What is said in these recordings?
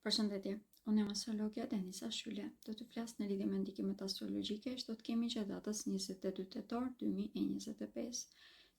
Përshëndetje, unë jam astrologja Denisa Shyle. Do të flas në lidhje me ndikimet astrologjike që do të kemi gjatë datës 22 tetor 2025.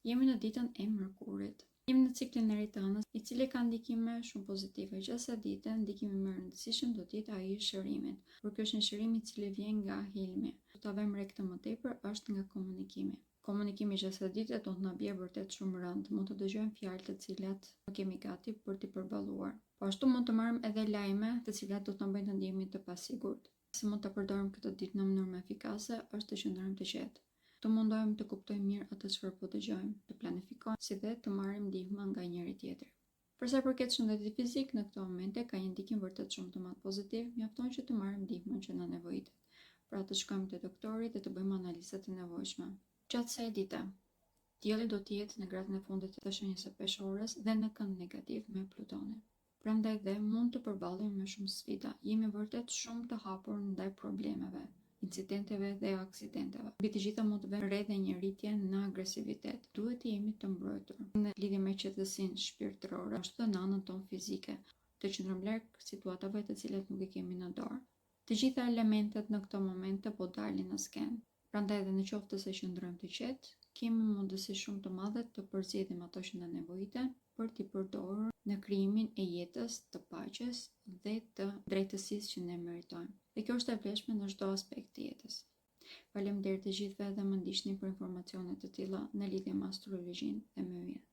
Jemi në ditën e Mërkurit. Jemi në ciklin e ri të hënës, i cili ka ndikime shumë pozitive. Gjatë asaj dite, ndikimi më i rëndësishëm do të jetë ai i shërimit, por ky është një shërim i cili vjen nga Hilmi. Do ta vëmë re këtë më tepër, është nga komunikimi. Komunikimi gjatë asaj dite do të na bie vërtet shumë rënd. Mund të dëgjojmë fjalë të cilat nuk kemi gati për t'i përballuar. Po ashtu mund të marrim edhe lajme të cilat do të na bëjnë të ndihemi të pasigurt. Si mund ta përdorim këtë ditë në mënyrë më efikase është të qëndrojmë të qetë. Të mundohemi të kuptojmë mirë atë çfarë po dëgjojmë, të planifikojmë si dhe të marrim ndihmë nga njëri tjetri. Për sa i përket shëndetit fizik, në këto momente ka një ndikim vërtet shumë të madh pozitiv, mjafton që të marrim ndihmën që na nevojitet. Pra të shkojmë te doktori dhe të bëjmë analizat e nevojshme. Gjatë kësaj dite, dielli do të jetë në gradën e fundit të shenjës së peshorës dhe në kënd negativ me Plutonin. Prandaj dhe mund të përballemi me shumë sfida. Jemi vërtet shumë të hapur ndaj problemeve, incidenteve dhe aksidenteve. Mbi të gjitha mund të vëmë re dhe një rritje në agresivitet. Duhet të jemi të mbrojtur në lidhje me qetësinë shpirtërore, ashtu edhe në anën tonë fizike, të qëndrojmë larg situatave të cilat nuk i kemi në dorë. Të gjitha elementet në këto momente po dalin në skenë. Prandaj dhe në qoftë se qëndrojmë të qetë, kemi mundësi shumë të madhe të përzgjedhim ato që na nevojiten për t'i përdorur në krijimin e jetës të paqes dhe të drejtësisë që ne meritojmë. Dhe kjo është e vlefshme në çdo aspekt të jetës. Faleminderit të gjithëve dhe më ndiqni për informacione të tilla në lidhje me astrologjinë dhe me yjet.